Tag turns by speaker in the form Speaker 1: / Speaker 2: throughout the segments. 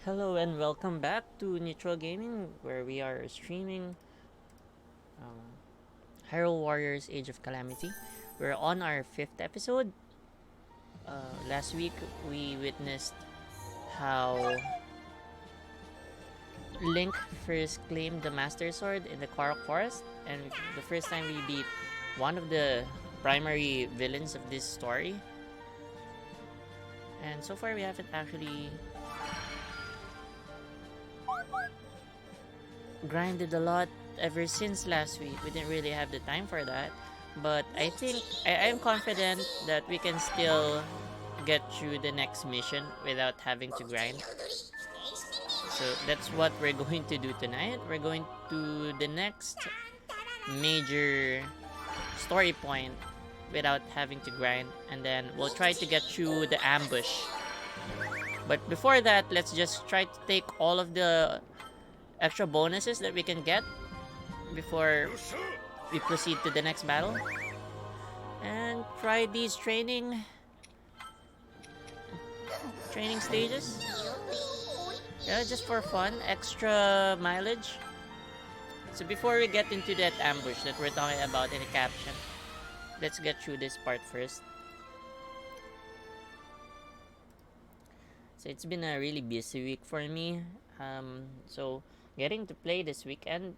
Speaker 1: Hello and welcome back to Neutral Gaming, where we are streaming um, Hyrule Warriors Age of Calamity. We're on our 5th episode. Last week, we witnessed how Link first claimed the Master Sword in the Korok Forest, and the first time we beat one of the primary villains of this story. And so far, we haven't actually grinded a lot ever since last week. We didn't really have the time for that, but I think I am confident that we can still get through the next mission without having to grind. So that's what we're going to do tonight. We're going to the next major story point without having to grind, and then we'll try to get through the ambush. But before that, let's just try to take all of the extra bonuses that we can get before we proceed to the next battle, and try these training stages. Yeah, just for fun, extra mileage. So before we get into that ambush that we're talking about in the caption, let's get through this part first. So it's been a really busy week for me. So getting to play this weekend,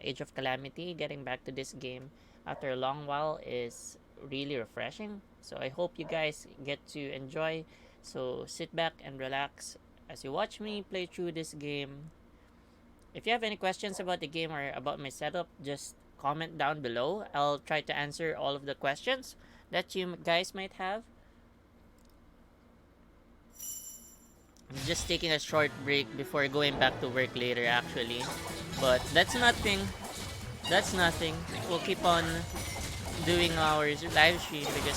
Speaker 1: Age of Calamity, getting back to this game after a long while is really refreshing. So I hope you guys get to enjoy. So sit back and relax as you watch me play through this game. If you have any questions about the game or about my setup, just comment down below. I'll try to answer all of the questions that you guys might have. I'm just taking a short break before going back to work later, actually. But that's nothing. That's nothing. We'll keep on doing our live stream because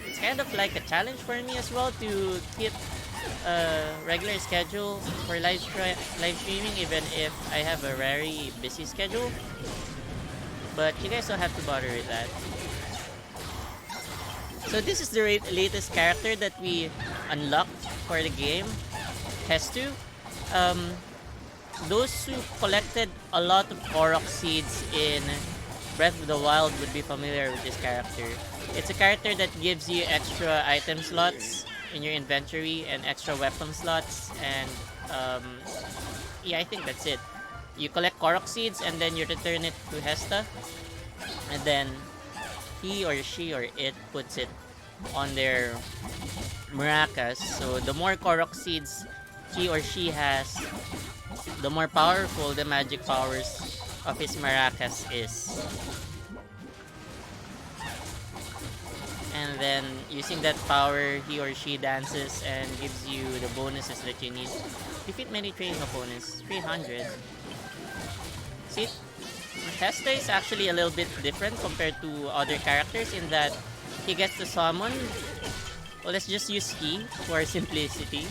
Speaker 1: it's kind of like a challenge for me as well to keep a regular schedule for live streaming, even if I have a very busy schedule. But you guys don't have to bother with that. So this is the latest character that we unlocked for the game, Hestu. Those who collected a lot of Korok seeds in Breath of the Wild would be familiar with this character. It's a character that gives you extra item slots in your inventory and extra weapon slots, and yeah, I think that's it. You collect Korok seeds and then you return it to Hesta, and then he or she or it puts it on their maracas. So the more Korok seeds he or she has, the more powerful the magic powers of his maracas is. And then using that power, he or she dances and gives you the bonuses that you need. Defeat many training opponents. 300. See, Hesta is actually a little bit different compared to other characters in that he gets to summon. Well, let's just use he for simplicity.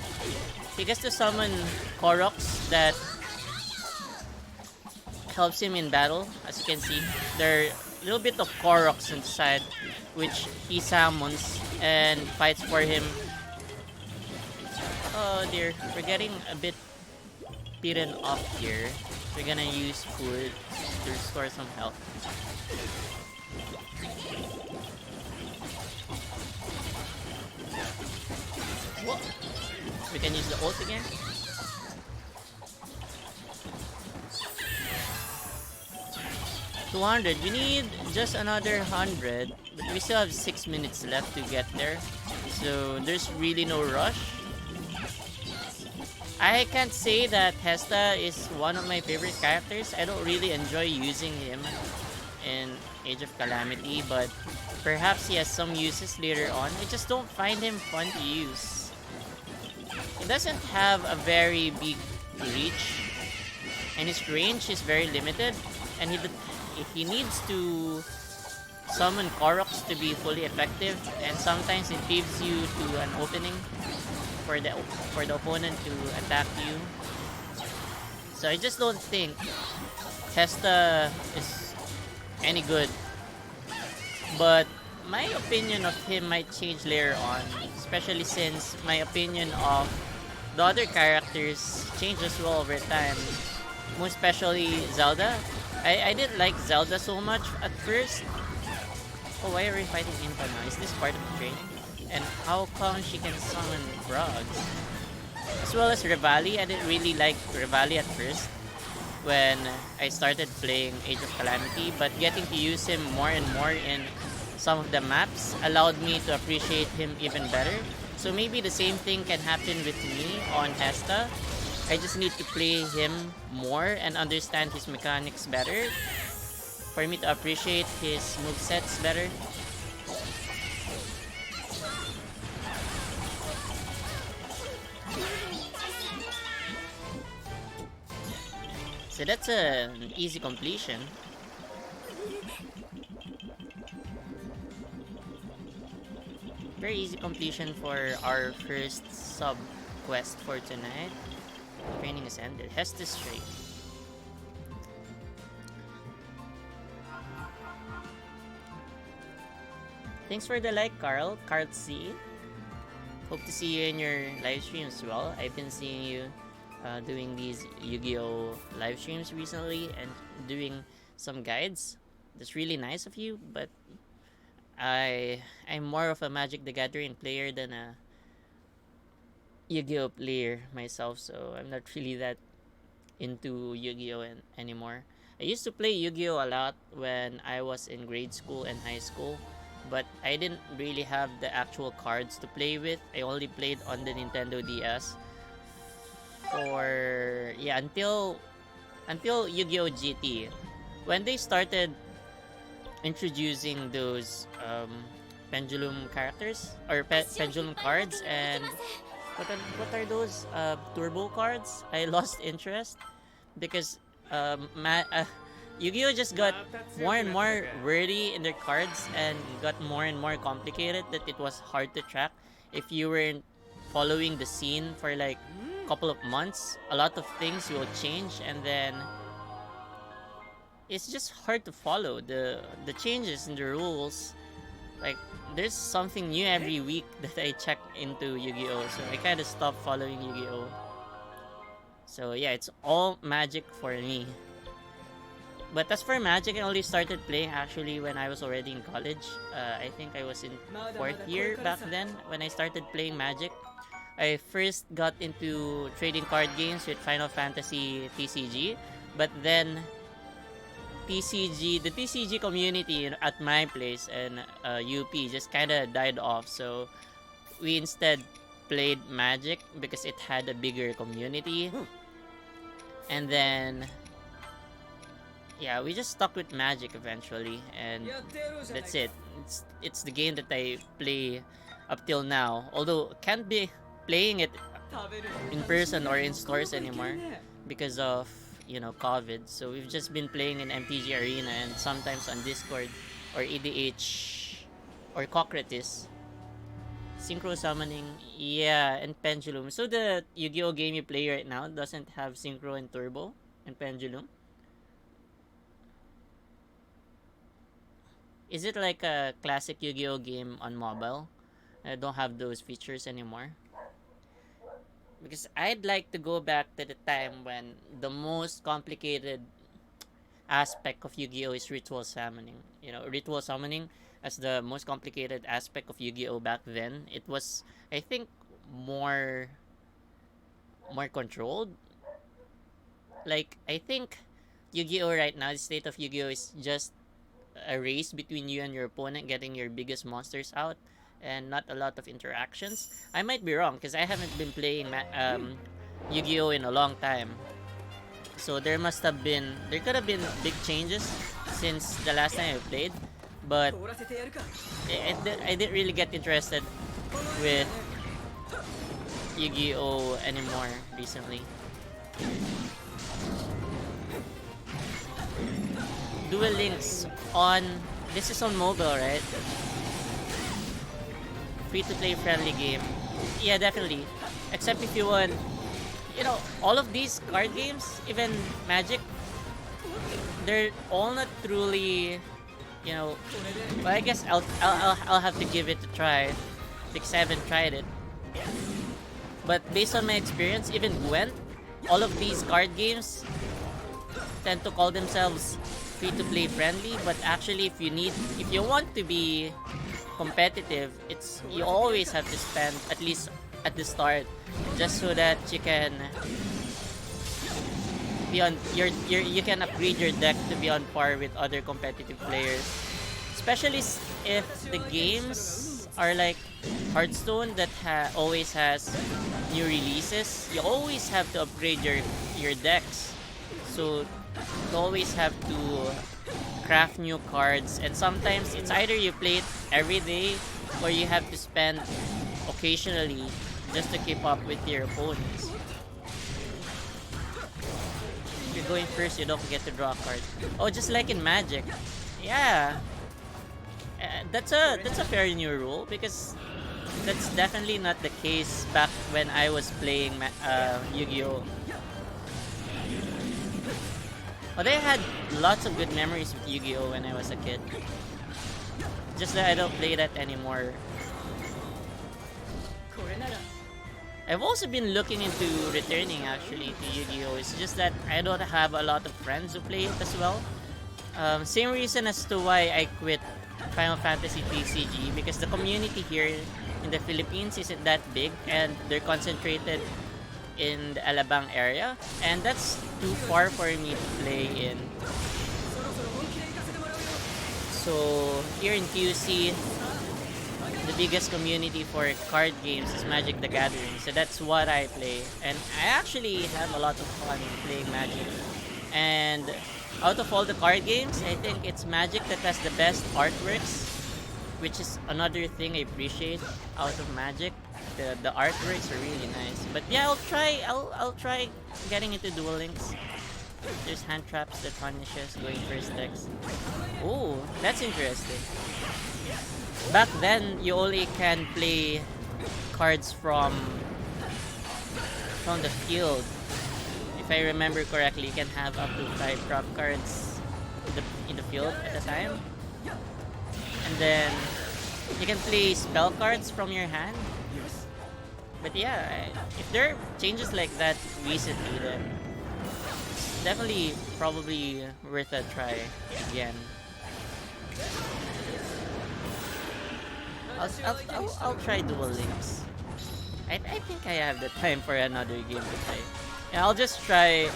Speaker 1: He gets to summon Koroks that helps him in battle. As you can see, there are a little bit of Koroks inside, which he summons and fights for him. Oh dear, we're getting a bit beaten up here. We're gonna use food to restore some health. Whoa. We can use the ult again. $200. We need just another 100, but we still have 6 minutes left to get there, so there's really no rush. I can't say that Hesta is one of my favorite characters. I don't really enjoy using him in Age of Calamity, but perhaps he has some uses later on. I just don't find him fun to use. He doesn't have a very big reach, and his range is very limited, and he needs to summon Koroks to be fully effective, and sometimes it leaves you to an opening for the opponent to attack you. So I just don't think Hesta is any good. But my opinion of him might change later on, especially since my opinion of the other characters change as well over time. Most especially Zelda. I didn't like Zelda so much at first. Oh, why are we fighting Impa now? Is this part of the training? And how come she can summon frogs? As well as Revali. I didn't really like Revali at first when I started playing Age of Calamity, but getting to use him more and more in some of the maps allowed me to appreciate him even better. So maybe the same thing can happen with me on Hesta. I just need to play him more and understand his mechanics better for me to appreciate his movesets better. So that's an easy completion. Very easy completion for our first sub quest for tonight. Training is ended. Hesta Strait. Thanks for the like, Carl. Carl C. Hope to see you in your live stream as well. I've been seeing you doing these Yu-Gi-Oh! Live streams recently and doing some guides. That's really nice of you, but I'm more of a Magic the Gathering player than a Yu-Gi-Oh! Player myself, so I'm not really that into Yu-Gi-Oh! Anymore. I used to play Yu-Gi-Oh! A lot when I was in grade school and high school, but I didn't really have the actual cards to play with. I only played on the Nintendo DS for until Yu-Gi-Oh! GT. When they started introducing those pendulum characters or pendulum cards and what are those turbo cards, I lost interest because Yu-Gi-Oh! Just got more and more wordy in their cards and got more and more complicated that it was hard to track if you weren't following the scene for like a couple of months. A lot of things will change and then it's just hard to follow the changes in the rules. Like there's something new every week that I check into Yu-Gi-Oh! So I kind of stopped following Yu-Gi-Oh! So yeah, it's all Magic for me. But as for Magic, I only started playing actually when I was already in college. I think I was in 4th year back then when I started playing Magic. I first got into trading card games with Final Fantasy TCG, but then the TCG community at my place and UP just kind of died off. So we instead played Magic because it had a bigger community. And then yeah, we just stuck with Magic eventually, and that's it. It's the game that I play up till now. Although can't be playing it in person or in stores anymore because of COVID. So we've just been playing in MTG Arena and sometimes on Discord or EDH or Cocratis. Synchro summoning, yeah, and Pendulum. So the Yu-Gi-Oh! Game you play right now doesn't have Synchro and Turbo and Pendulum? Is it like a classic Yu-Gi-Oh! Game on mobile? I don't have those features anymore. Because I'd like to go back to the time when the most complicated aspect of Yu-Gi-Oh! Is ritual summoning. Ritual summoning as the most complicated aspect of Yu-Gi-Oh! Back then. It was, I think, more controlled. Like, I think Yu-Gi-Oh! Right now, the state of Yu-Gi-Oh! Is just a race between you and your opponent getting your biggest monsters out and not a lot of interactions. I might be wrong because I haven't been playing Yu-Gi-Oh! In a long time. So there could have been big changes since the last time I played, but I didn't really get interested with Yu-Gi-Oh! Anymore recently. Duel Links this is on mobile, right? Free to play friendly game. Yeah, definitely. Except if you want, all of these card games, even Magic, they're all not truly you know, well, I guess I'll have to give it a try because I haven't tried it. But based on my experience, even Gwent, all of these card games tend to call themselves free-to-play friendly, but actually if you want to be competitive, you always have to spend at least at the start, just so that you can be on you can upgrade your deck to be on par with other competitive players. Especially if the games are like Hearthstone that always has new releases, you always have to upgrade your decks. So you always have to craft new cards, and sometimes it's either you play it every day or you have to spend occasionally just to keep up with your opponents. If you're going first, you don't get to draw a card. Oh, just like in Magic. Yeah. That's a fair new rule, because that's definitely not the case back when I was playing Yu-Gi-Oh! But I had lots of good memories with Yu-Gi-Oh! When I was a kid. Just that I don't play that anymore. I've also been looking into returning actually to Yu-Gi-Oh! It's just that I don't have a lot of friends who play it as well. Same reason as to why I quit Final Fantasy TCG, because the community here in the Philippines isn't that big, and they're concentrated in the Alabang area, and that's too far for me to play in. So here in QC, the biggest community for card games is Magic the Gathering, so that's what I play, and I actually have a lot of fun playing Magic. And out of all the card games, I think it's Magic that has the best artworks, which is another thing I appreciate out of Magic. The artworks are really nice. But yeah, I'll try getting into Duel Links. There's hand traps that punishes going first decks. Oh, that's interesting. Back then, you only can play cards from the field. If I remember correctly, you can have up to 5 drop cards in the field at a time. And then you can play spell cards from your hand. But yeah, if there are changes like that recently, then it's definitely probably worth a try again. I'll try Duel Links. I think I have the time for another game to play. And I'll just try,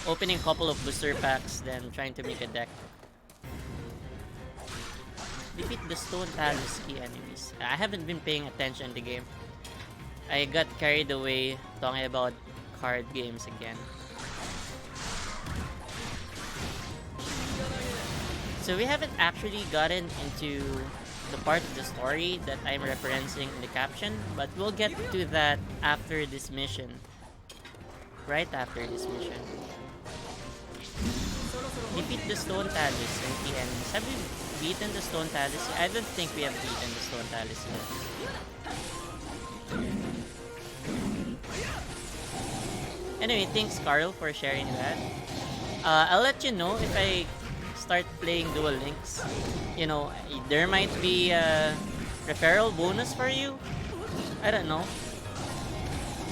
Speaker 1: opening a couple of booster packs, then trying to make a deck. Defeat the Stone Talus key enemies. I haven't been paying attention to the game. I got carried away talking about card games again. So we haven't actually gotten into the part of the story that I'm referencing in the caption, but we'll get to that after this mission. Right after this mission. Defeat the Stone Talus and key enemies. Have we beaten the Stone Talus? I don't think we have beaten the Stone Talus yet. Anyway, thanks Carl for sharing that. I'll let you know if I start playing Duel Links. There might be a referral bonus for you. I don't know.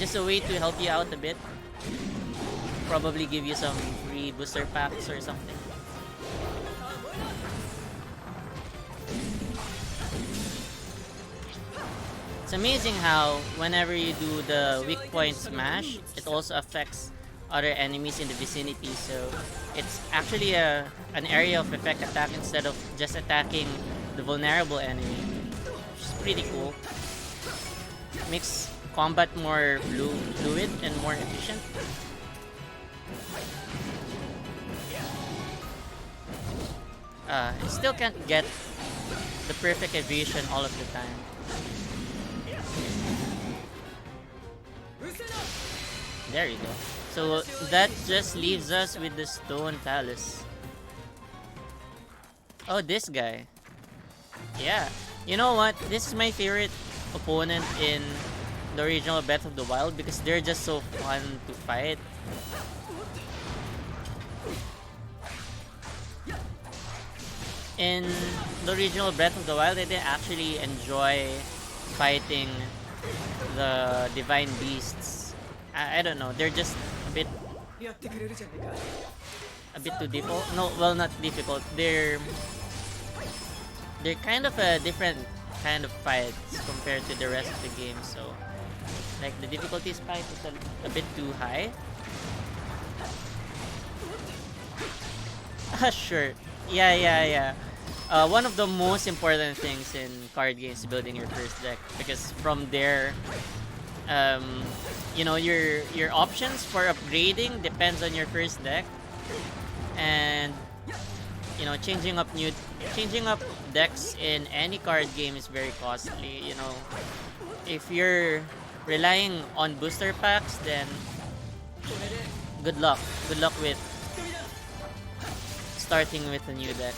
Speaker 1: Just a way to help you out a bit. Probably give you some free booster packs or something. It's amazing how whenever you do the weak point smash, it also affects other enemies in the vicinity. So it's actually an area of effect attack instead of just attacking the vulnerable enemy, which is pretty cool. Makes combat more fluid and more efficient. I still can't get the perfect evasion all of the time. There you go. So that just leaves us with the Stone Talus. Oh, this guy. Yeah. You know what? This is my favorite opponent in the original Breath of the Wild because they're just so fun to fight. in the original Breath of the Wild, I didn't actually enjoy fighting the divine beasts. I don't know. They're just a bit too difficult. No, well, not difficult. They're kind of a different kind of fights compared to the rest of the game. So, like the difficulty spike is a bit too high. Sure. Yeah. One of the most important things in card games is building your first deck, because from there, you know, your options for upgrading depends on your first deck, and you know, changing up decks in any card game is very costly. You know, if you're relying on booster packs, then good luck. Good luck with starting with a new deck.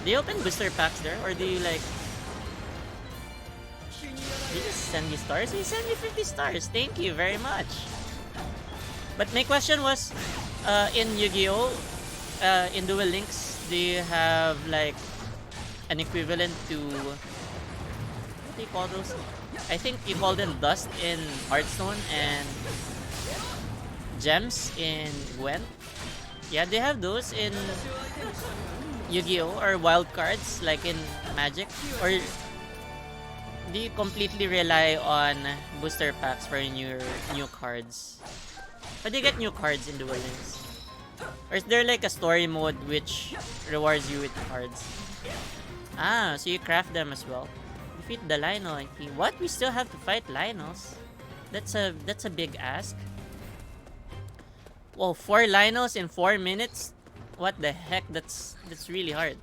Speaker 1: Do you open booster packs there, or do you like? You just send me stars? You send me 50 stars. Thank you very much. But my question was, in Yu-Gi-Oh, in Duel Links, do you have like an equivalent to, what do you call those? I think you call them dust in Hearthstone and gems in Gwent. Yeah, they have those in Yu-Gi-Oh, or wild cards like in Magic, or do you completely rely on booster packs for new cards? How do you get new cards in Duel Links? Or is there like a story mode which rewards you with cards? Ah, so you craft them as well. Defeat the Lionel, I think. What? We still have to fight Lionels? That's a big ask. Whoa, 4 Lionels in 4 minutes? What the heck? That's really hard.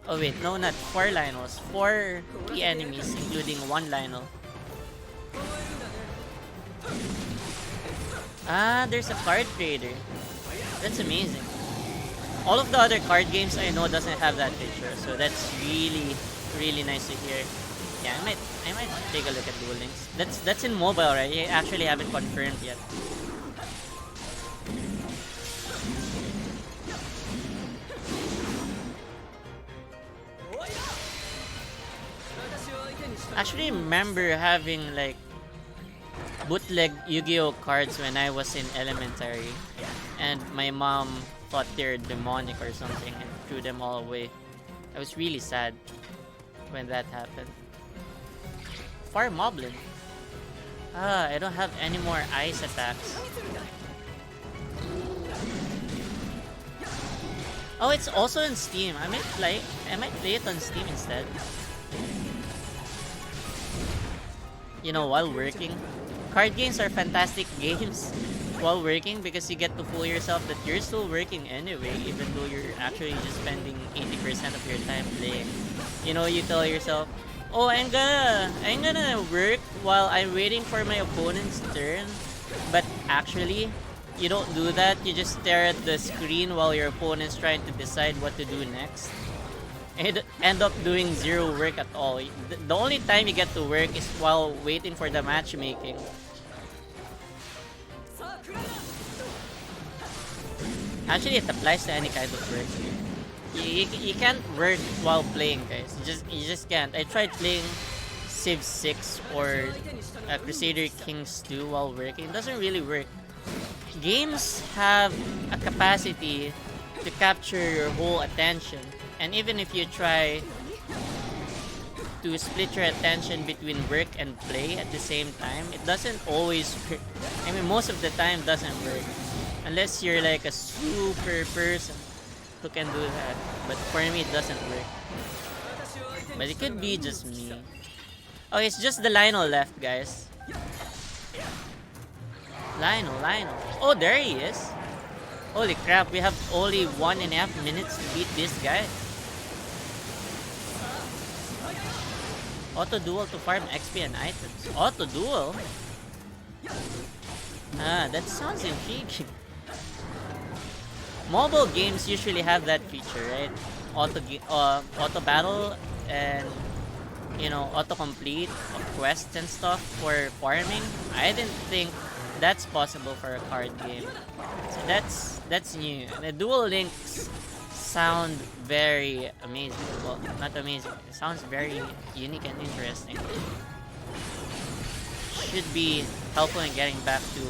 Speaker 1: Oh wait, no, not 4 Lionels. 4 enemies, including 1 Lionel. Ah, there's a card trader. That's amazing. All of the other card games I know doesn't have that feature, so that's really nice to hear. Yeah, I might take a look at Duel Links. That's in mobile, right? I actually haven't confirmed yet. Actually remember having like bootleg Yu-Gi-Oh cards when I was in elementary, and my mom thought they're demonic or something and threw them all away. I was really sad when that happened. Far Moblin. Ah, I don't have any more ice attacks. Oh, it's also on Steam. I might play it on Steam instead. You know, while working. Card games are fantastic games while working, because you get to fool yourself that you're still working anyway, even though you're actually just spending 80% of your time playing. You know, you tell yourself, oh, I'm gonna work while I'm waiting for my opponent's turn. But actually, you don't do that. You just stare at the screen while your opponent's trying to decide what to do next. And end up doing zero work at all. The only time you get to work is while waiting for the matchmaking. Actually, it applies to any kind of work. You can't work while playing, guys. You just can't. I tried playing Civ 6 or Crusader Kings 2 while working. It doesn't really work. Games have a capacity to capture your whole attention. And even if you try to split your attention between work and play at the same time, it doesn't always work. I mean, most of the time doesn't work. Unless you're like a super person who can do that. But for me, it doesn't work. But it could be just me. Oh, it's just the Lionel left, guys. Lionel. Oh, there he is. Holy crap, we have only 1.5 minutes to beat this guy. Auto duel to farm XP and items. Auto duel? Ah, that sounds intriguing. Mobile games usually have that feature, right? Auto battle and, you know, auto complete of quests and stuff for farming. I didn't think that's possible for a card game. So that's new. The Duel Links sound very amazing. Well, not amazing. It sounds very unique and interesting. Should be helpful in getting back to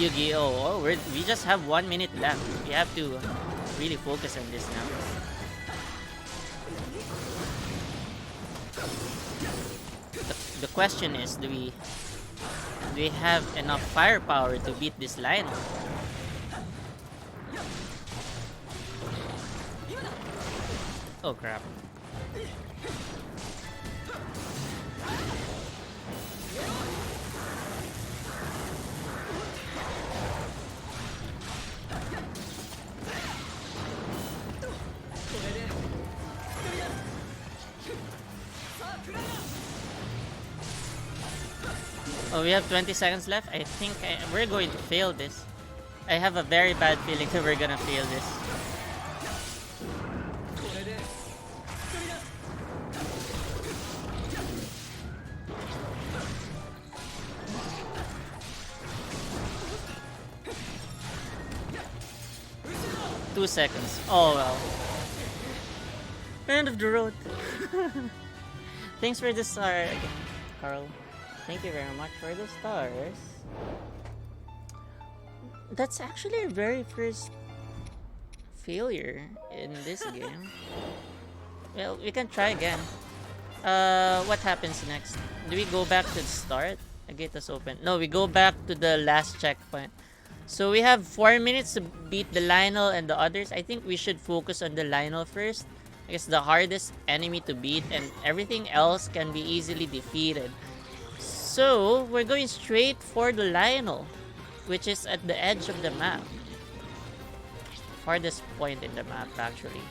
Speaker 1: Yu-Gi-Oh! Oh, we just have 1 minute left. We have to really focus on this now. The question is, do we have enough firepower to beat this line? Oh crap. Oh, we have 20 seconds left. I think we're going to fail this. I have a very bad feeling that we're gonna fail this. Two seconds. Oh well. End of the road. Thanks for the star again, Carl. Thank you very much for the stars. That's actually our very first failure in this game. Well, we can try again. What happens next? Do we go back to the start? The gate is open. No, we go back to the last checkpoint. So we have 4 minutes to beat the Lionel and the others. I think we should focus on the Lionel first. It's the hardest enemy to beat and everything else can be easily defeated. So we're going straight for the Lionel, which is at the edge of the map. Farthest point in the map actually.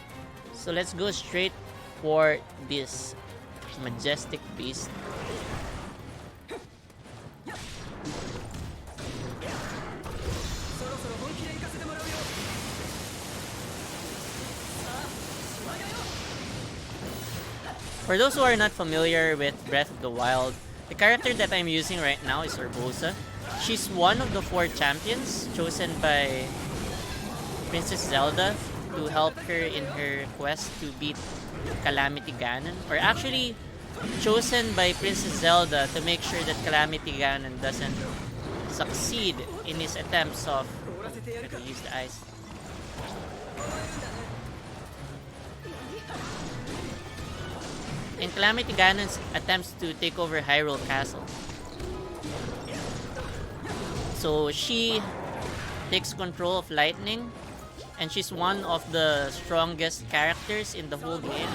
Speaker 1: So let's go straight for this majestic beast. For those who are not familiar with Breath of the Wild, the character that I'm using right now is Urbosa. She's one of the 4 champions chosen by Princess Zelda to help her in her quest to beat Calamity Ganon. Or actually, chosen by Princess Zelda to make sure that Calamity Ganon doesn't succeed in his attempts of... Gotta use the ice. In Calamity Ganon's attempts to take over Hyrule Castle. So she takes control of lightning and she's one of the strongest characters in the whole game.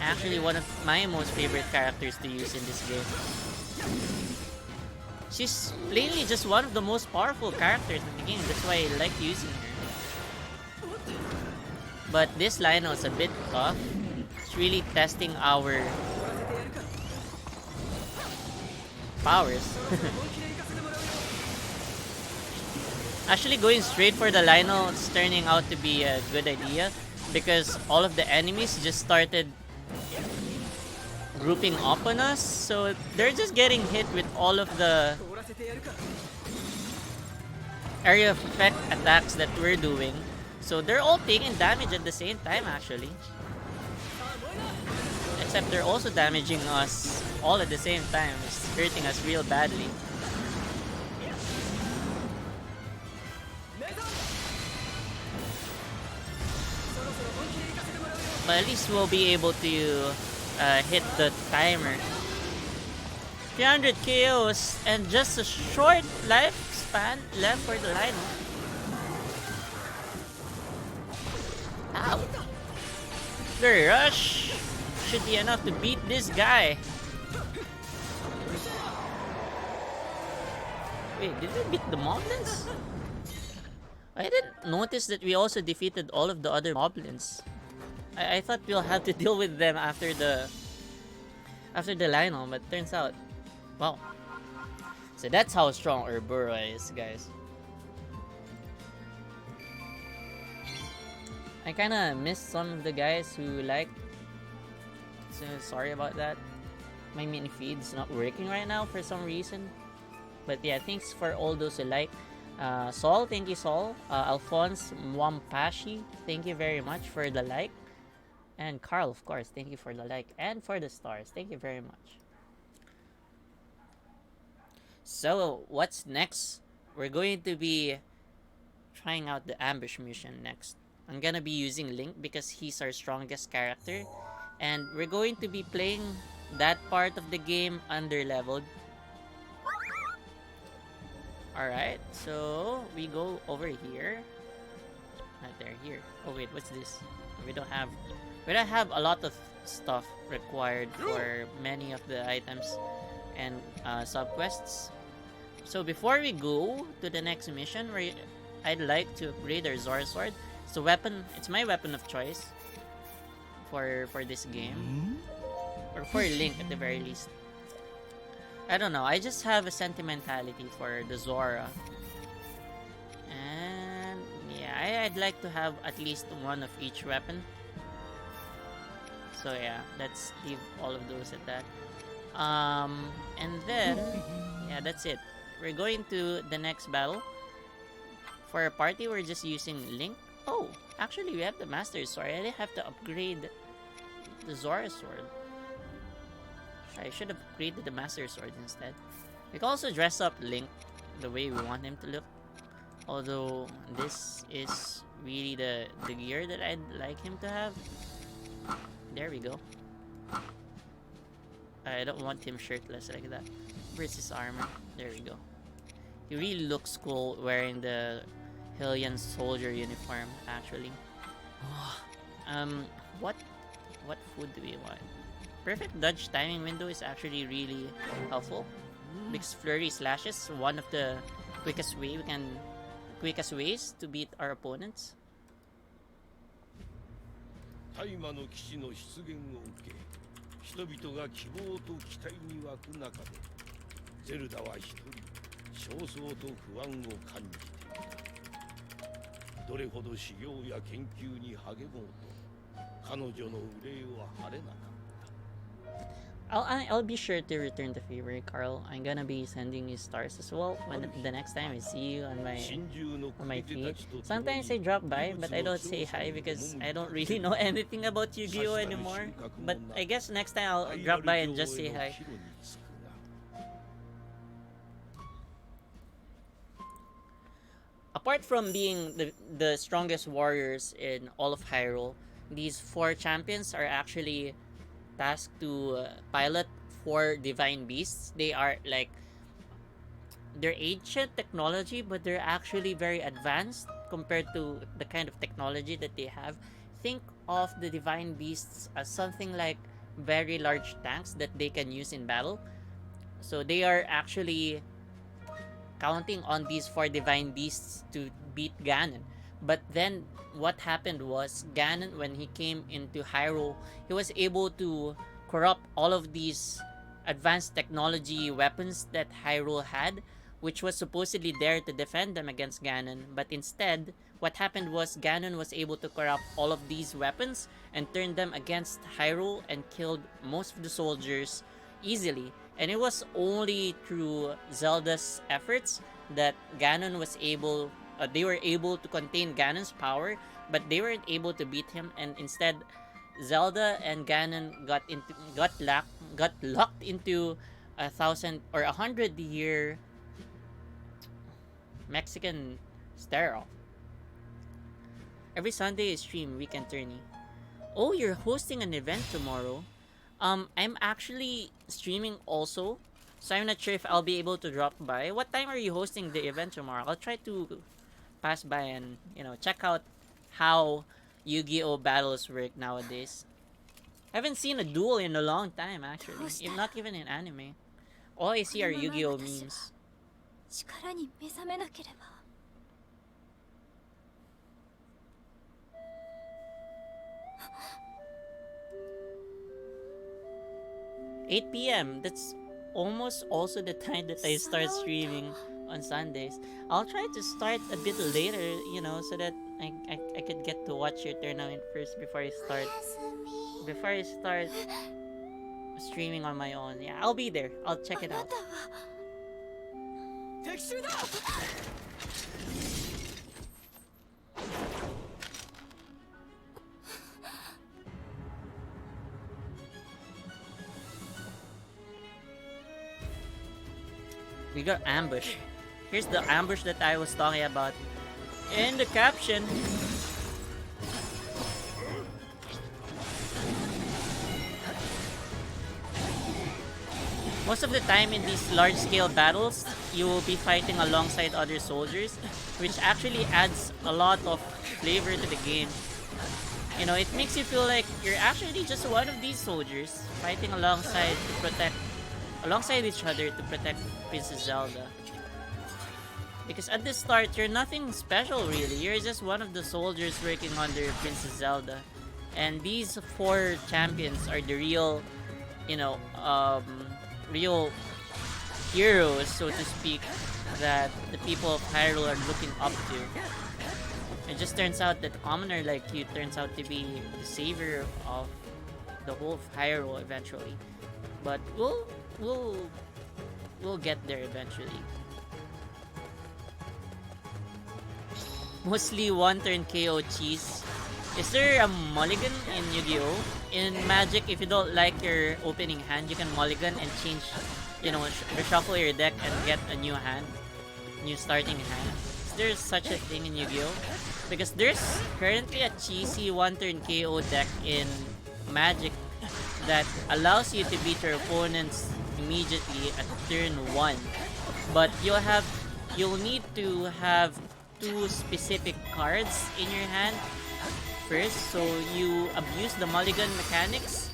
Speaker 1: Actually one of my most favorite characters to use in this game. She's plainly just one of the most powerful characters in the game. That's why I like using her. But this Lionel is a bit tough. It's really testing our powers. Actually, going straight for the Lionel is turning out to be a good idea because all of the enemies just started grouping up on us, so they're just getting hit with all of the area of effect attacks that we're doing. So they're all taking damage at the same time actually. Except they're also damaging us all at the same time. It's hurting us real badly. But at least we'll be able to hit the timer. 300 KOs and just a short lifespan left for the Lionel. Ow! The rush should be enough to beat this guy. Wait, did we beat the Moblins? I didn't notice that we also defeated all of the other Moblins. I thought we'll have to deal with them after the Lionel, but turns out, wow. So that's how strong Urbura is, guys. I kinda missed some of the guys who liked, so sorry about that. My mini feed's not working right now for some reason. But yeah, thanks for all those who like. Sol, thank you, Sol. Alphonse Mwampashi, thank you very much for the like. And Carl, of course, thank you for the like and for the stars. Thank you very much. So, what's next? We're going to be trying out the ambush mission next. I'm gonna be using Link because he's our strongest character. And we're going to be playing that part of the game under leveled. Alright, so we go over here. Not there, here. Oh wait, what's this? We don't have a lot of stuff required for many of the items and subquests. So before we go to the next mission, I'd like to upgrade our Zora sword. It's a weapon. It's my weapon of choice for this game, or for Link at the very least. I don't know. I just have a sentimentality for the Zora, and yeah, I'd like to have at least one of each weapon. So yeah, let's leave all of those at that. And then yeah, that's it. We're going to the next battle. For our party, we're just using Link. Oh, actually, we have the Master Sword. I didn't have to upgrade the Zora Sword. I should have upgraded the Master Sword instead. We can also dress up Link the way we want him to look. Although, this is really the gear that I'd like him to have. There we go. I don't want him shirtless like that. Where's his armor? There we go. He really looks cool wearing the Hillian soldier uniform, actually. What food do we want? Perfect dodge timing window is actually really helpful because flurry slash is one of the quickest ways to beat our opponents.
Speaker 2: 大魔の騎士の出現を受け、人々が希望と期待に湧く中で、ゼルダは一人、焦燥と不安を感じていた。どれほど修行や研究に励もうと、彼女の憂いは晴れなかった。
Speaker 1: I'll be sure to return the favor, Carl. I'm gonna be sending you stars as well when the next time I see you on my feed. Sometimes I drop by, but I don't say hi because I don't really know anything about Yu-Gi-Oh anymore. But I guess next time I'll drop by and just say hi. Apart from being the strongest warriors in all of Hyrule, these 4 champions are actually tasked to pilot 4 divine beasts. They are like, they're ancient technology, but they're actually very advanced compared to the kind of technology that they have. Think of the divine beasts as something like very large tanks that they can use in battle. So they are actually counting on these 4 divine beasts to beat Ganon. But then what happened was, Ganon, when he came into Hyrule, he was able to corrupt all of these advanced technology weapons that Hyrule had, which was supposedly there to defend them against Ganon. But instead, what happened was, Ganon was able to corrupt all of these weapons and turn them against Hyrule and killed most of the soldiers easily. And it was only through Zelda's efforts that Ganon was able they were able to contain Ganon's power, but they weren't able to beat him, and instead Zelda and Ganon got locked into 100-year Mexican sterile. Every Sunday is stream weekend tourney. Oh, you're hosting an event tomorrow. I'm actually streaming also, so I'm not sure if I'll be able to drop by. What time are you hosting the event tomorrow? I'll try to pass by and, check out how Yu-Gi-Oh battles work nowadays. I haven't seen a duel in a long time, actually. If not even in anime. All I see are Yu-Gi-Oh memes.
Speaker 3: 力に目覚めなければ。
Speaker 1: 8 p.m. That's almost also the time that I start streaming on Sundays. I'll try to start a bit later, so that I could get to watch your tournament first before I start streaming on my own. Yeah, I'll be there. I'll check it out.
Speaker 3: 敵襲だ。
Speaker 1: We got ambush. Here's the ambush that I was talking about in the caption. Most of the time in these large-scale battles, you will be fighting alongside other soldiers, which actually adds a lot of flavor to the game. You know, it makes you feel like you're actually just one of these soldiers fighting alongside each other to protect Princess Zelda. Because at the start, you're nothing special really. You're just one of the soldiers working under Princess Zelda. And these 4 champions are the real, you know, real heroes, so to speak, that the people of Hyrule are looking up to. It just turns out that a commoner like you turns out to be the savior of the whole of Hyrule eventually. But we'll get there eventually. Mostly one turn KO cheese. Is there a mulligan in Yu-Gi-Oh? In Magic, if you don't like your opening hand, you can mulligan and change, you know, reshuffle your deck and get a new hand, new starting hand. Is there such a thing in Yu-Gi-Oh? Because there's currently a cheesy one turn KO deck in Magic that allows you to beat your opponents immediately at turn 1. But you'll need to have 2 specific cards in your hand first, so you abuse the mulligan mechanics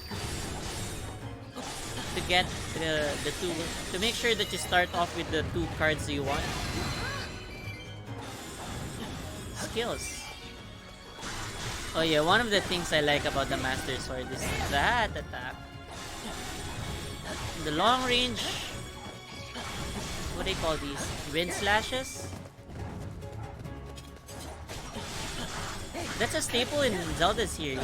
Speaker 1: to get the 2, to make sure that you start off with the 2 cards you want. Skills. Oh yeah, one of the things I like about the Master Sword is that attack. The long range, what do they call these? Wind slashes? That's a staple in Zelda series,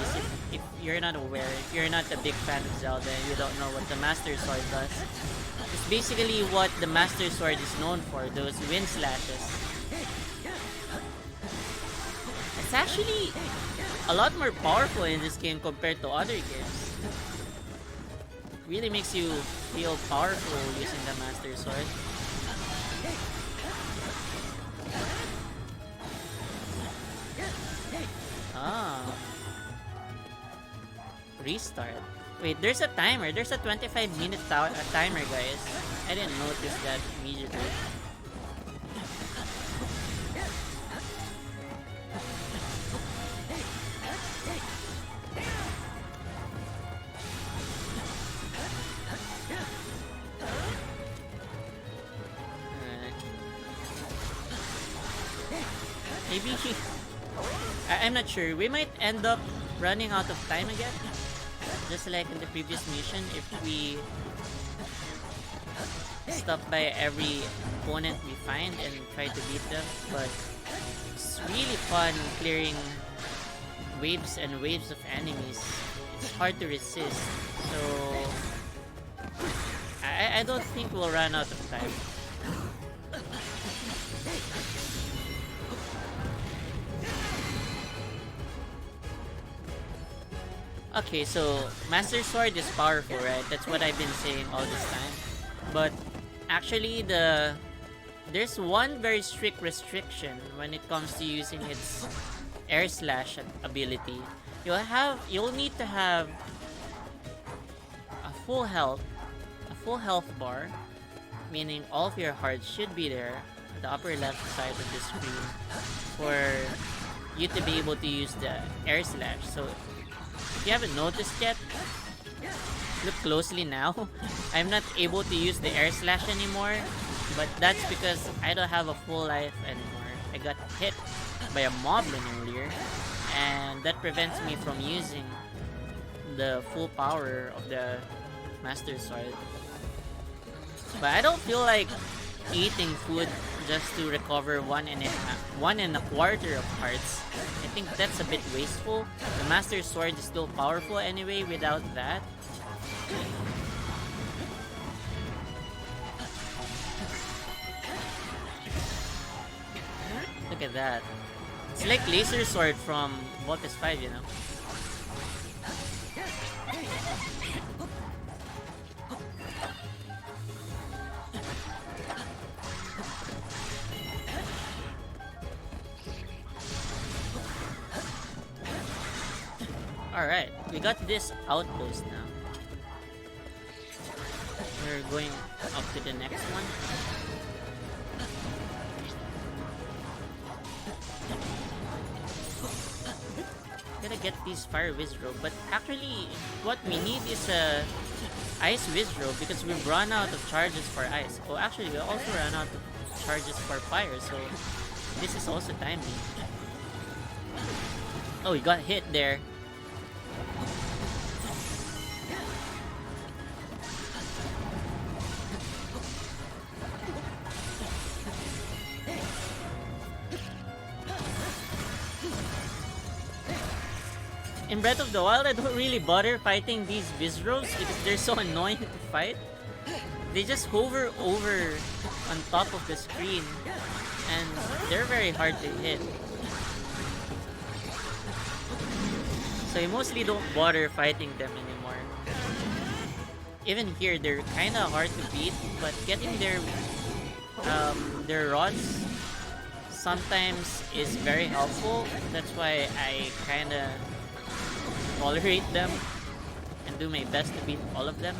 Speaker 1: if you're not aware, if you're not a big fan of Zelda and you don't know what the Master Sword does. It's basically what the Master Sword is known for, those wind slashes. It's actually a lot more powerful in this game compared to other games. It really makes you feel powerful using the Master Sword. Ah. Restart. Wait, there's a timer. There's a 25-minute timer, guys. I didn't notice that immediately. Maybe I'm not sure. We might end up running out of time again. Just like in the previous mission, if we stop by every opponent we find and try to beat them. But it's really fun clearing waves and waves of enemies. It's hard to resist. So I don't think we'll run out of time. Okay, so Master Sword is powerful, right? That's what I've been saying all this time. But actually, there's one very strict restriction when it comes to using its air slash ability. You'll need to have a full health bar, meaning all of your hearts should be there at the upper left side of the screen for you to be able to use the air slash. So if you haven't noticed yet, look closely now. I'm not able to use the air slash anymore, but that's because I don't have a full life anymore. I got hit by a moblin earlier, and that prevents me from using the full power of the Master Sword. But I don't feel like eating food just to recover one and a quarter of hearts. I think that's a bit wasteful. The Master Sword is still powerful anyway without that. Look at that. It's like Laser Sword from Voltes 5, you know? Alright, we got this outpost now. We're going up to the next one. Gotta get these Fire Wizrobe, but actually what we need is a Ice Wizrobe because we've run out of charges for Ice. Oh, actually we also ran out of charges for Fire, so this is also timely. Oh, we got hit there. In Breath of the Wild, I don't really bother fighting these Wizrobes because they're so annoying to fight. They just hover over on top of the screen and they're very hard to hit. So I mostly don't bother fighting them anymore. Even here, they're kinda hard to beat, but getting their rods sometimes is very helpful. That's why I kinda tolerate them and do my best to beat all of them,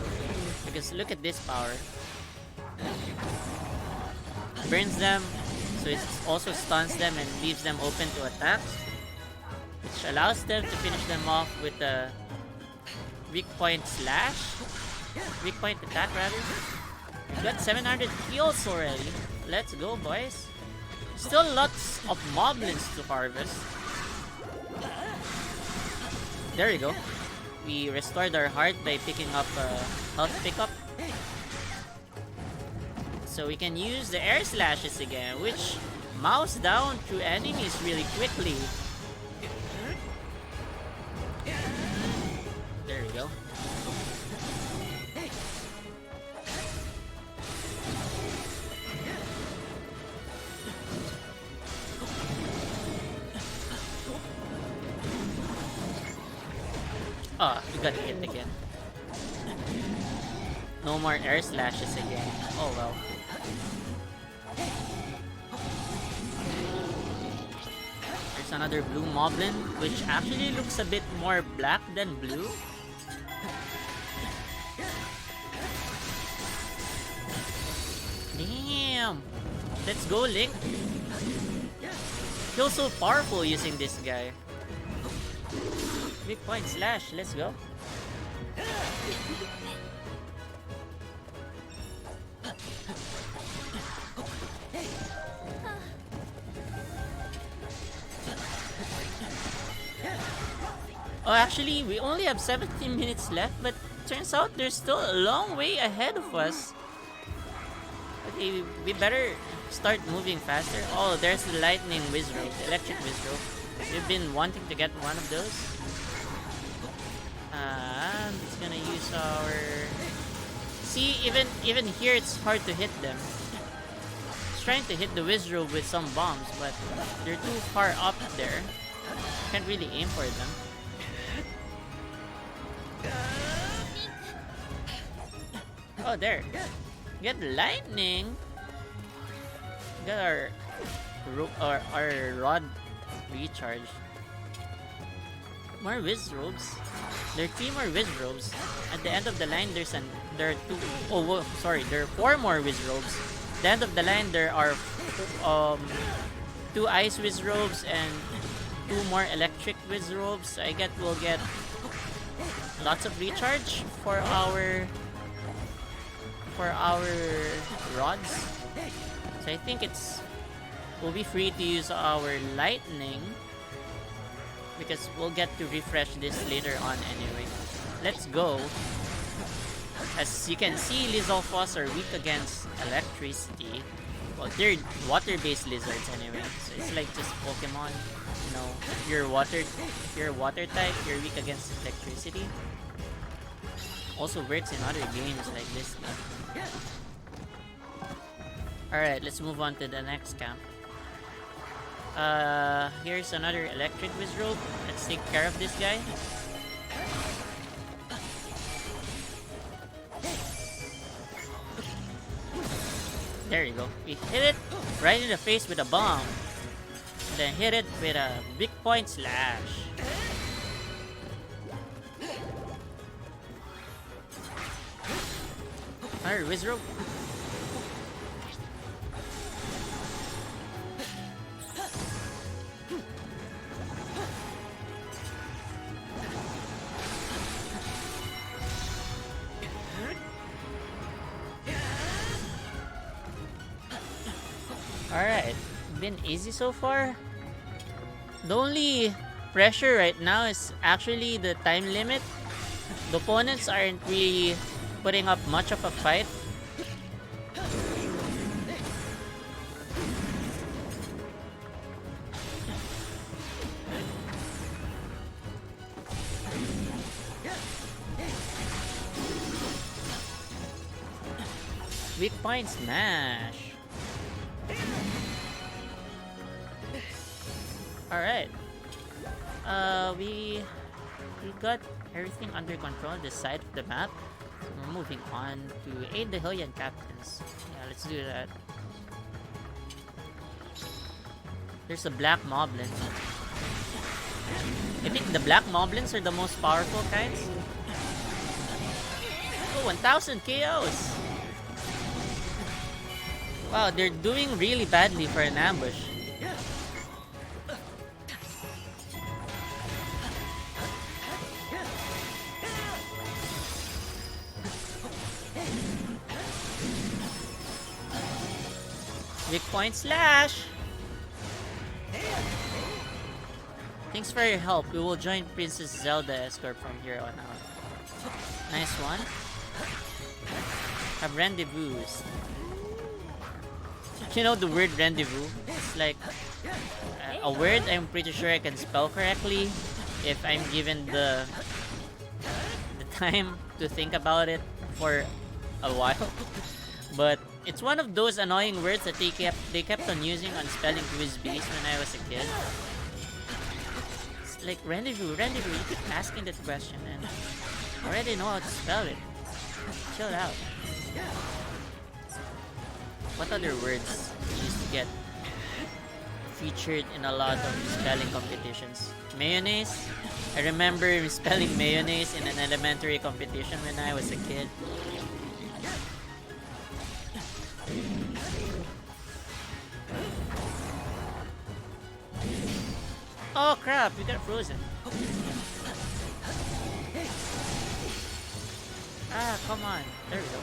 Speaker 1: because look at this power. Burns them, so it also stuns them and leaves them open to attacks, which allows them to finish them off with a weak point slash, weak point attack rather. We've got 700 kills already. Let's go, boys. Still lots of moblins to harvest. There we go. We restored our heart by picking up a health pickup. So we can use the air slashes again, which mouse down through enemies really quickly. There we go. Oh, we got hit again. No more air slashes again. Oh well. There's another blue moblin, which actually looks a bit more black than blue. Damn! Let's go, Link! Feels so powerful using this guy. Big point slash, let's go. Oh, actually, we only have 17 minutes left, but turns out there's still a long way ahead of us. Okay, we better start moving faster. Oh, there's the lightning Wizrobe, the electric Wizrobe. We've been wanting to get one of those. And it's gonna use our... See, even here it's hard to hit them. It's trying to hit the Wizrobe with some bombs, but they're too far up there. Can't really aim for them. Oh, there. Get lightning. Got our rod recharge. More Wizrobes. There are 3 more Wizrobes. At the end of the line, there are 2. Oh, sorry. There are 4 more Wizrobes. At the end of the line, there are 2 Ice Wizrobes and 2 more Electric Wizrobes. I get we'll get lots of recharge for our rods. So I think we'll be free to use our lightning, because we'll get to refresh this later on anyway. Let's go. As you can see, Lizalfos are weak against electricity. Well, they're water-based lizards anyway, so it's like just Pokemon. You know, if you're a water type, you're weak against electricity. Also works in other games like this game. Alright, let's move on to the next camp. Here's another electric wizrobe. Let's take care of this guy. There you go. We hit it right in the face with a bomb. And then hit it with a big point slash. Another wizrobe. Alright, been easy so far. The only pressure right now is actually the time limit. The opponents aren't really putting up much of a fight. Weak point smash. Alright. We got everything under control this side of the map. We're moving on to aid the Hillian Captains. Yeah, let's do that. There's a black moblin. I think the black moblins are the most powerful kinds. Oh, 1000 KOs! Wow, they're doing really badly for an ambush. Big point slash! Thanks for your help. We will join Princess Zelda escort from here on out. Nice one. Have rendezvous. You know the word rendezvous? It's like a word I'm pretty sure I can spell correctly if I'm given the time to think about it for a while. But it's one of those annoying words that they kept on using on spelling quiz bees when I was a kid. It's like rendezvous. You keep asking that question and I already know how to spell it. Chill out. What other words used to get featured in a lot of spelling competitions? Mayonnaise? I remember spelling mayonnaise in an elementary competition when I was a kid. Oh crap, we got frozen. Ah, come on. There we go.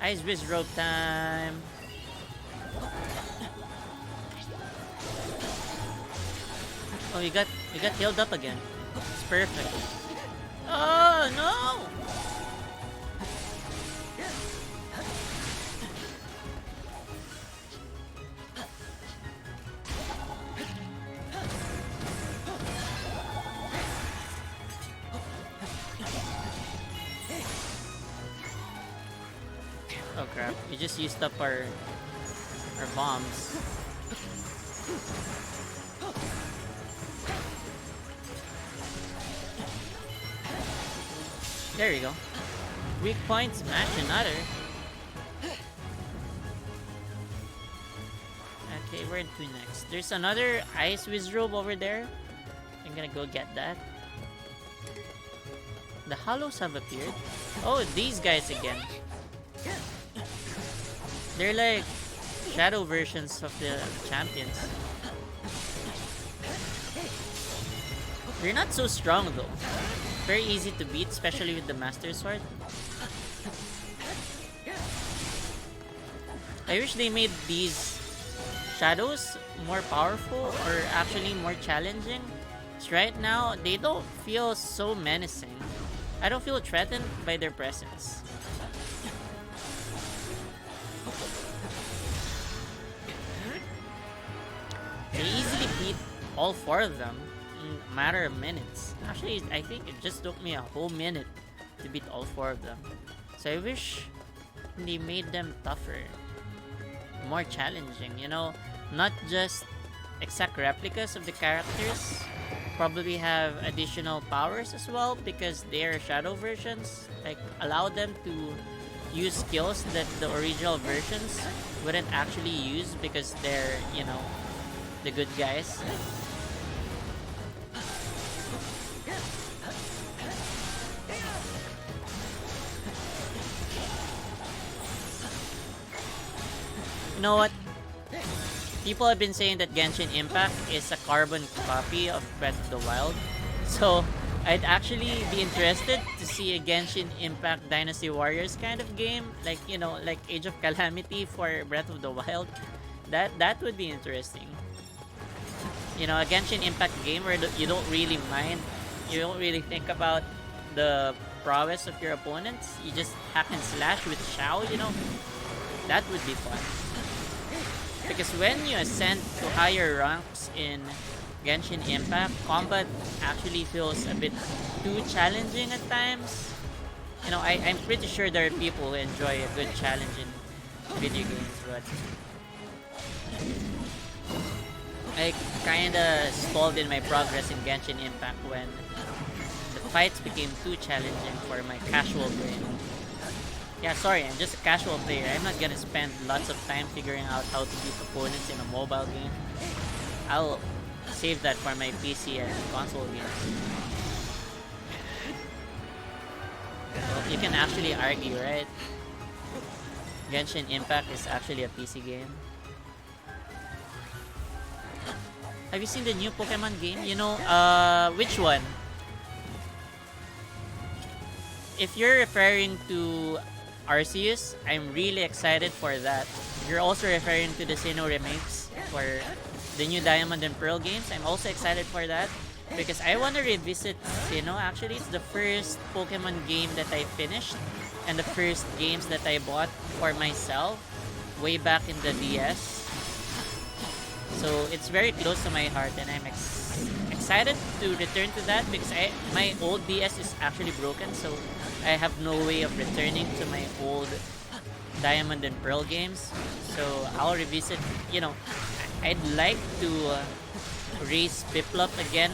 Speaker 1: Ice Whiz rope time. Oh, we got healed up again. It's perfect. Oh no! Oh crap, we just used up our bombs. There you go. Weak point, smash another. Okay, where to next? There's another ice wizrobe over there. I'm gonna go get that. The hollows have appeared. Oh, these guys again. They're like shadow versions of the champions. They're not so strong though. Very easy to beat, especially with the Master Sword. I wish they made these shadows more powerful or actually more challenging. 'Cause right now, they don't feel so menacing. I don't feel threatened by their presence. They easily beat all 4 of them in a matter of minutes. Actually, I think it just took me a whole minute to beat all 4 of them. So I wish they made them tougher. more challenging, you know, not just exact replicas of the characters, probably have additional powers as well because they're shadow versions, like allow them to use skills that the original versions wouldn't actually use because they're, you know, the good guys. You know what? People have been saying that Genshin Impact is a carbon copy of Breath of the Wild. So, I'd actually be interested to see a Genshin Impact Dynasty Warriors kind of game. Like, you know, like Age of Calamity for Breath of the Wild. That would be interesting. You know, a Genshin Impact game where you don't really mind. You don't really think about the prowess of your opponents. You just hack and slash with Shao, you know. That would be fun. Because when you ascend to higher ranks in Genshin Impact, combat actually feels a bit too challenging at times. You know, I'm pretty sure there are people who enjoy a good challenge in video games, but I kinda stalled in my progress in Genshin Impact when the fights became too challenging for my casual brain. Yeah, sorry, I'm just a casual player. I'm not gonna spend lots of time figuring out how to beat opponents in a mobile game. I'll save that for my PC and console games. Well, you can actually argue, right? Genshin Impact is actually a PC game. Have you seen the new Pokemon game? You know, which one? If you're referring to Arceus, I'm really excited for that. You're also referring to the Sinnoh remakes for the new Diamond and Pearl games. I'm also excited for that because I want to revisit Sinnoh. Actually, it's the first Pokemon game that I finished and the first games that I bought for myself way back in the DS. So it's very close to my heart and I'm excited to return to that because my old DS is actually broken, so I have no way of returning to my old Diamond and Pearl games. So I'll revisit, you know, I'd like to raise Piplup again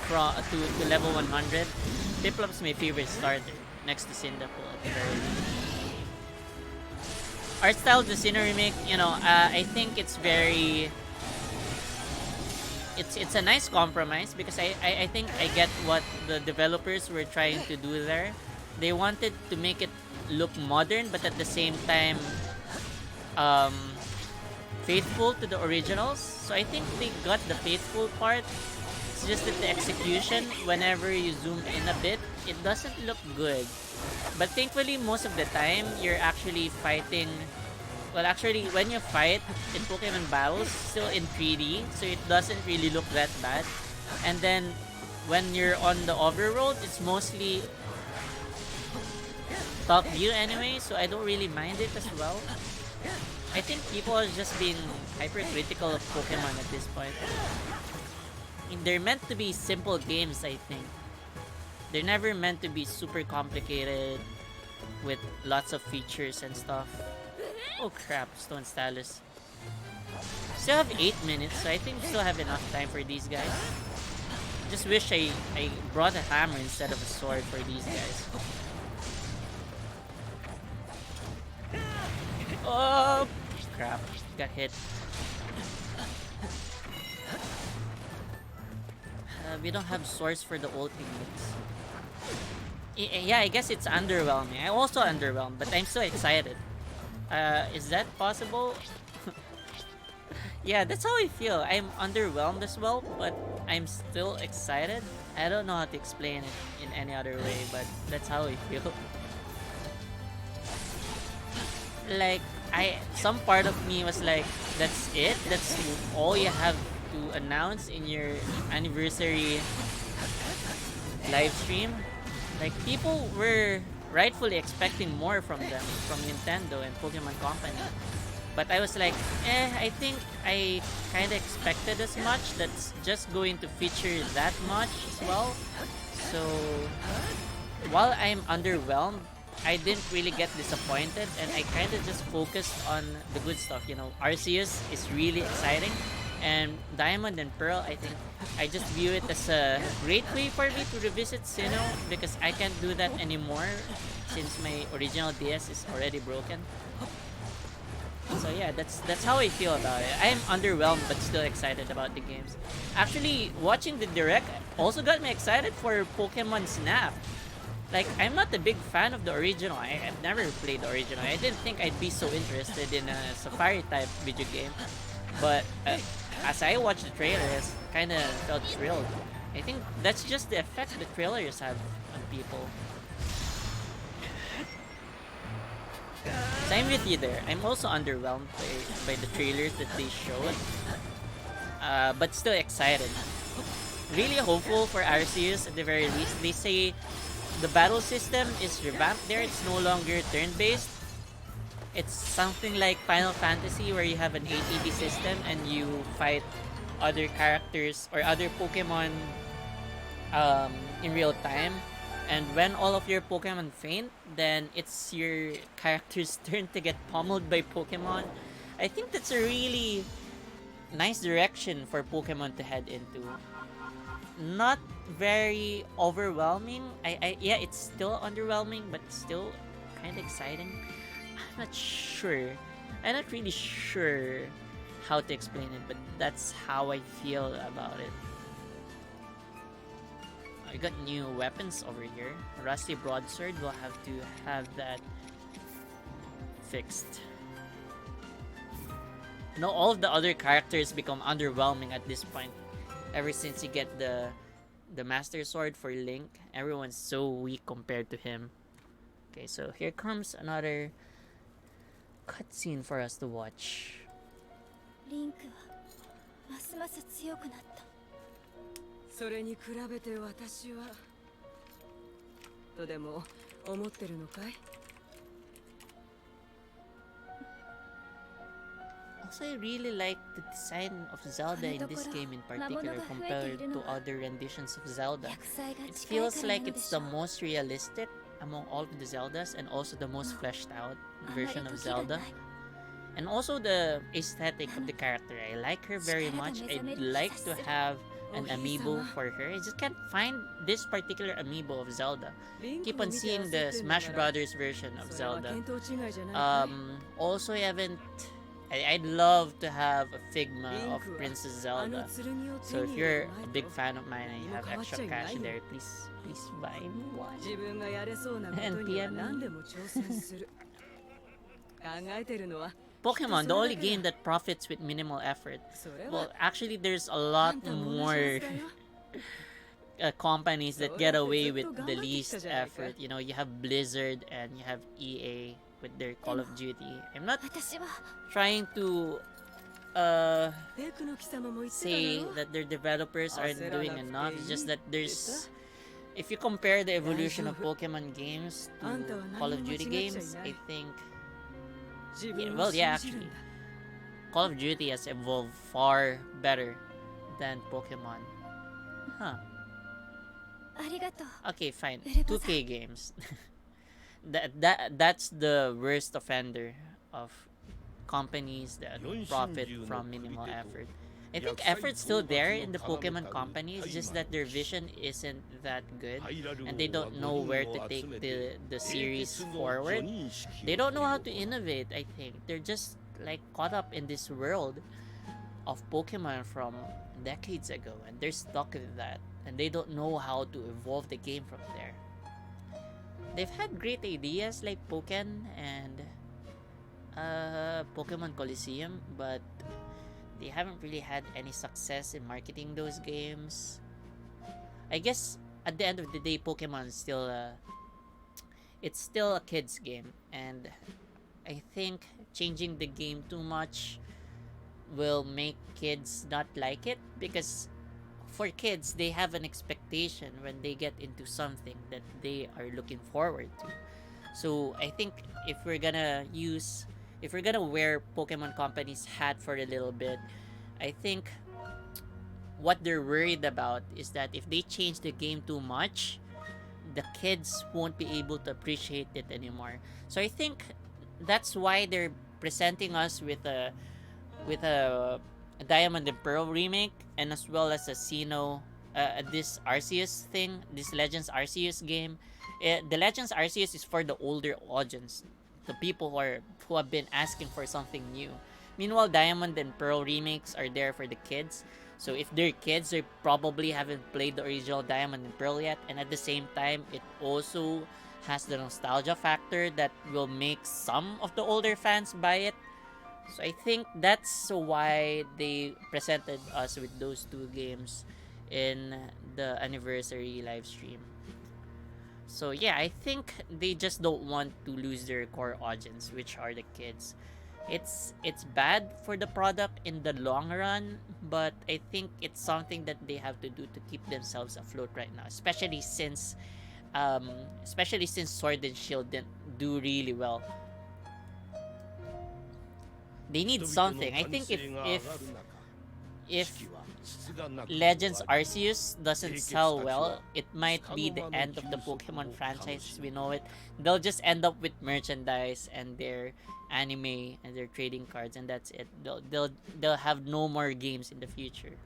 Speaker 1: to level 100. Piplup's my favorite starter next to Cyndaquil at the very least. Art style, the Sinnoh remake, you know, I think it's very... It's a nice compromise because I think I get what the developers were trying to do there. They wanted to make it look modern but at the same time faithful to the originals. So I think they got the faithful part. It's just that the execution, whenever you zoom in a bit, it doesn't look good. But thankfully, most of the time, you're actually fighting... Well, actually, when you fight in Pokemon battles, still in 3D, so it doesn't really look that bad. And then, when you're on the overworld, it's mostly top view anyway, so I don't really mind it as well. I think people are just being hypercritical of Pokemon at this point. I mean, they're meant to be simple games, I think. They're never meant to be super complicated with lots of features and stuff. Oh crap, Stone Stylus. Still have 8 minutes, so I think we still have enough time for these guys. Just wish I brought a hammer instead of a sword for these guys. Oh crap, got hit. We don't have swords for the ultimates. Yeah, I guess it's underwhelming. I'm also underwhelmed, but I'm still excited. Is that possible? Yeah, that's how I feel. I'm underwhelmed as well, but I'm still excited. I don't know how to explain it in any other way, but that's how I feel. Like, some part of me was like, that's it? That's all you have to announce in your anniversary live stream? Like, people were rightfully expecting more from them, from Nintendo and Pokemon Company. But I was like, I think I kind of expected as much. That's just going to feature that much as well. So, while I'm underwhelmed, I didn't really get disappointed, and I kind of just focused on the good stuff. You know, Arceus is really exciting, and Diamond and Pearl, I think I just view it as a great way for me to revisit Sinnoh because I can't do that anymore since my original DS is already broken. So yeah, that's how I feel about it. I am underwhelmed but still excited about the games. Actually, watching the direct also got me excited for Pokemon Snap. Like, I'm not a big fan of the original. I've never played the original. I didn't think I'd be so interested in a Safari type video game. But as I watched the trailers, kind of felt thrilled. I think that's just the effect the trailers have on people. So I'm with you there. I'm also underwhelmed by the trailers that they showed. But still excited. Really hopeful for Arceus at the very least. They say the battle system is revamped there. It's no longer turn-based. It's something like Final Fantasy where you have an ATB system and you fight other characters or other Pokemon in real time. And when all of your Pokemon faint, then it's your character's turn to get pummeled by Pokemon. I think that's a really nice direction for Pokemon to head into. Not very overwhelming. Yeah, it's still underwhelming, but still kind of exciting. I'm not sure. I'm not really sure how to explain it, but that's how I feel about it. I got new weapons over here. Rusty Broadsword, we'll have to have that fixed. No, all of the other characters become underwhelming at this point. Ever since you get the Master Sword for Link, everyone's so weak compared to him. Okay, so here comes another cutscene for us to watch.
Speaker 3: Link はますます強くなった。
Speaker 4: それに比べて私はとでも思ってるのかい？
Speaker 1: Also, I really like the design of Zelda in this game in particular compared to other renditions of Zelda. It feels like it's the most realistic among all of the Zeldas and also the most fleshed out version of Zelda. And also the aesthetic of the character. I like her very much. I'd like to have an amiibo for her. I just can't find this particular amiibo of Zelda. Keep on seeing the Smash Brothers version of Zelda. Also, I haven't... I'd love to have a Figma of Princess Zelda. So if you're a big fan of mine and you have extra cash there, please buy me one. And PM me. Pokemon, the only game that profits with minimal effort. Well, actually, there's a lot more companies that get away with the least effort. You know, you have Blizzard and you have EA with their Call of Duty. I'm not trying to say that their developers aren't doing enough. It's just that there's... If you compare the evolution of Pokemon games to Call of Duty games, I think... Yeah, actually. Call of Duty has evolved far better than Pokemon. Huh. Okay, fine. 2K games. That's the worst offender of companies that profit from minimal effort. I think effort's still there in the Pokemon companies, just that their vision isn't that good and they don't know where to take the series forward. They don't know how to innovate, I think. They're just like caught up in this world of Pokemon from decades ago and they're stuck with that and they don't know how to evolve the game from there. They've had great ideas like Pokken and Pokemon Coliseum, but they haven't really had any success in marketing those games. I guess at the end of the day, Pokemon is still it's still a kid's game, and I think changing the game too much will make kids not like it because for kids, they have an expectation when they get into something that they are looking forward to. So I think if we're gonna wear Pokemon Company's hat for a little bit, I think what they're worried about is that if they change the game too much, the kids won't be able to appreciate it anymore. So I think that's why they're presenting us with a Diamond and Pearl remake, and as well as a Xeno, this Arceus thing, this Legends Arceus game. The Legends Arceus is for the older audience, the people who have been asking for something new. Meanwhile, Diamond and Pearl remakes are there for the kids. So if they're kids, they probably haven't played the original Diamond and Pearl yet, and at the same time, it also has the nostalgia factor that will make some of the older fans buy it. So I think that's why they presented us with those two games in the anniversary live stream. So yeah, I think they just don't want to lose their core audience, which are the kids. It's bad for the product in the long run, but I think it's something that they have to do to keep themselves afloat right now, especially since Sword and Shield didn't do really well. They need something. I think if Legends Arceus doesn't sell well, it might be the end of the Pokemon franchise as we know it. They'll just end up with merchandise and their anime and their trading cards, and that's it. They'll have no more games in the future.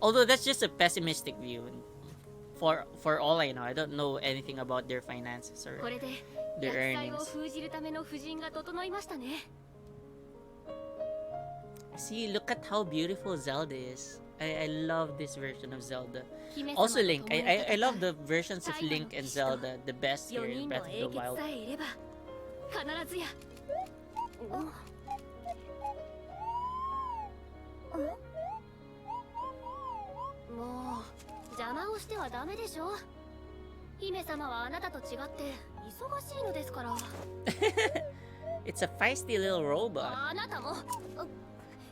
Speaker 1: Although that's just a pessimistic view. For all I know, I don't know anything about their finances or their earnings. See, look at how beautiful Zelda is. I love this version of Zelda. Also Link. I love the versions of Link and Zelda the best here in Breath of the Wild.
Speaker 3: もう邪魔をしてはダメでしょ。姫様はあなたと違って忙しいのですから。
Speaker 1: It's a feisty little robot.
Speaker 3: あなたも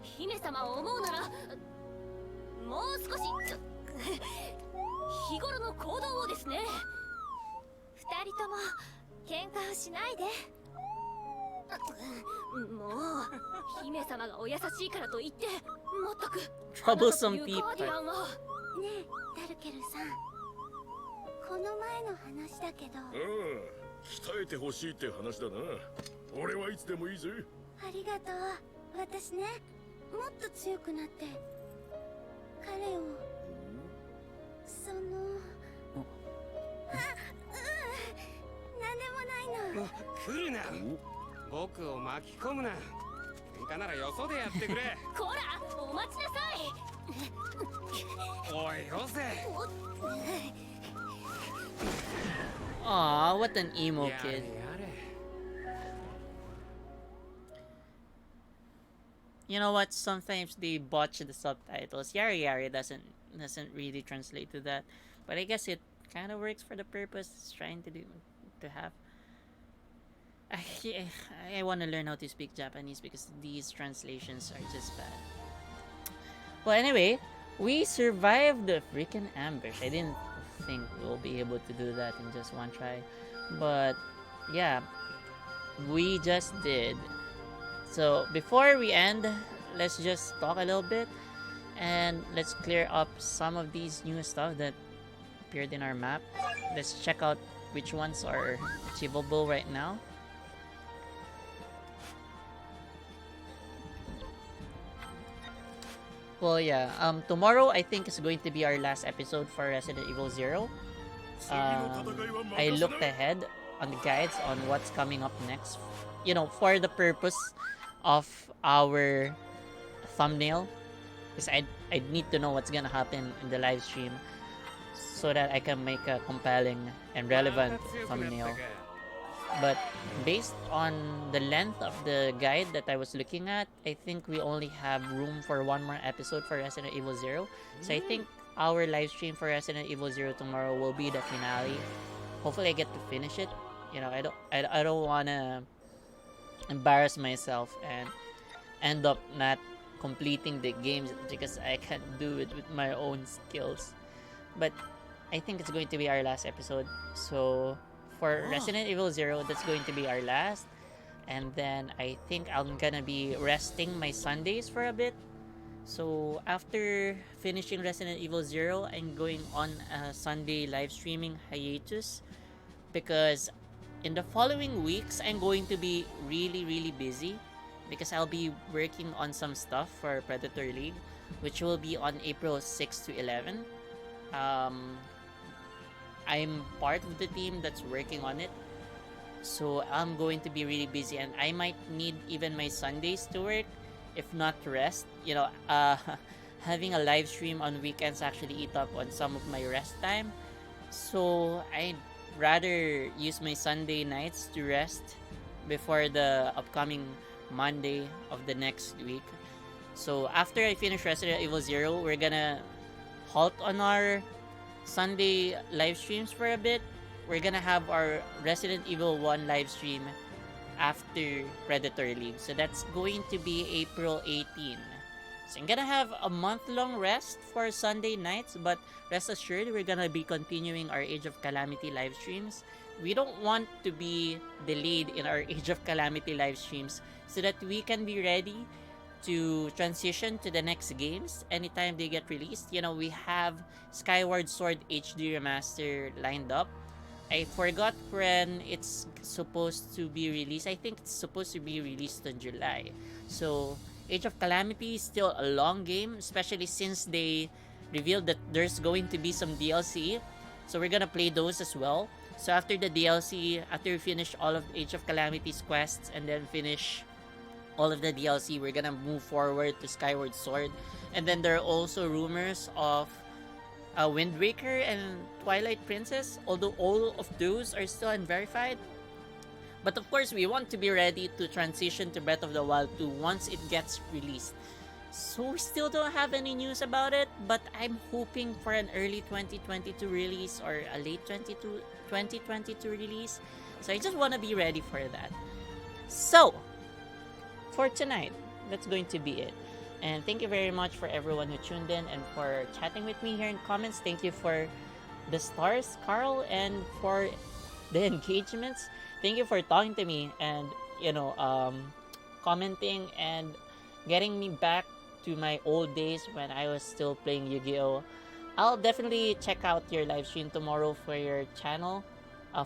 Speaker 3: 姫様を思うならもう少し日頃の行動をですね。二人とも喧嘩をしないで。もう姫様がお優しいからといってまったく
Speaker 1: Troublesome people.
Speaker 3: ねえダルケルさん、この前の話だけど。
Speaker 5: 鍛えてほしいって話だな。俺はいつでもいいぜ。
Speaker 3: ありがとう。私ね、もっと強くなって彼をそのなんでもないの。
Speaker 6: 来るな。僕を巻き込むな。喧嘩ならよそでやってくれ。
Speaker 3: こら、お待ちなさい。
Speaker 6: おいよせ。
Speaker 1: Aw, what an emo kid. You know what? Sometimes they botch the subtitles. Yari Yari doesn't really translate to that, but I guess it kind of works for the purpose it's trying to have. I want to learn how to speak Japanese because these translations are just bad. Well, anyway, we survived the freaking ambush. I didn't think we'll be able to do that in just one try, but yeah, we just did. So before we end, let's just talk a little bit and let's clear up some of these new stuff that appeared in our map. Let's check out which ones are achievable right now. Well, yeah. Tomorrow I think is going to be our last episode for Resident Evil 0. I looked ahead on the guides on what's coming up next. You know, for the purpose of our thumbnail, because I need to know what's gonna happen in the live stream so that I can make a compelling and relevant thumbnail. But based on the length of the guide that I was looking at, I think we only have room for one more episode for Resident Evil 0. So I think our live stream for Resident Evil 0 tomorrow will be the finale. Hopefully I get to finish it. You know, I don't wanna embarrass myself and end up not completing the games because I can't do it with my own skills. But I think it's going to be our last episode. So for Resident Evil 0, that's going to be our last. And then I think I'm gonna be resting my Sundays for a bit So after finishing Resident Evil 0, I'm going on a Sunday live streaming hiatus because in the following weeks I'm going to be really busy because I'll be working on some stuff for Predator League, which will be on April 6 to 11. I'm part of the team that's working on it, so I'm going to be really busy, and I might need even my Sundays to work, if not rest. Having a live stream on weekends actually eat up on some of my rest time, so I'd rather use my Sunday nights to rest before the upcoming Monday of the next week. So after I finish Resident Evil 0, we're gonna halt on our Sunday live streams for a bit. We're gonna have our Resident Evil 1 live stream after Predator League. So that's going to be April 18. So I'm gonna have a month-long rest for Sunday nights, but rest assured we're gonna be continuing our Age of Calamity live streams. We don't want to be delayed in our Age of Calamity live streams so that we can be ready to transition to the next games anytime they get released. We have Skyward Sword HD Remaster lined up. I forgot when it's supposed to be released. I think it's supposed to be released in July. So Age of Calamity is still a long game, especially since they revealed that there's going to be some DLC. So we're gonna play those as well. So after the DLC, after we finish all of Age of Calamity's quests and then finish all of the DLC, we're gonna move forward to Skyward Sword. And then there are also rumors of Wind Waker and Twilight Princess, although all of those are still unverified. But of course, we want to be ready to transition to Breath of the Wild 2 once it gets released. So we still don't have any news about it, but I'm hoping for an early 2022 release or a late 2022 release. So I just want to be ready for that. So, for tonight, that's going to be it. And thank you very much for everyone who tuned in and for chatting with me here in comments. Thank you for the stars, Carl, and for the engagements. Thank you for talking to me and commenting and getting me back to my old days when I was still playing Yu-Gi-Oh. I'll definitely check out your live stream tomorrow for your channel,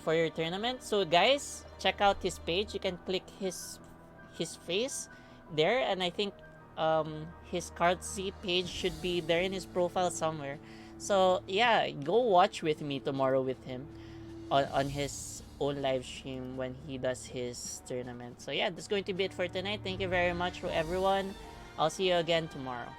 Speaker 1: for your tournament. So guys, check out his page. You can click his face there, and I think his Cardzy page should be there in his profile somewhere. So yeah, go watch with me tomorrow with him on his own live stream when he does his tournament. So yeah, that's going to be it for tonight. Thank you very much for everyone. I'll see you again tomorrow.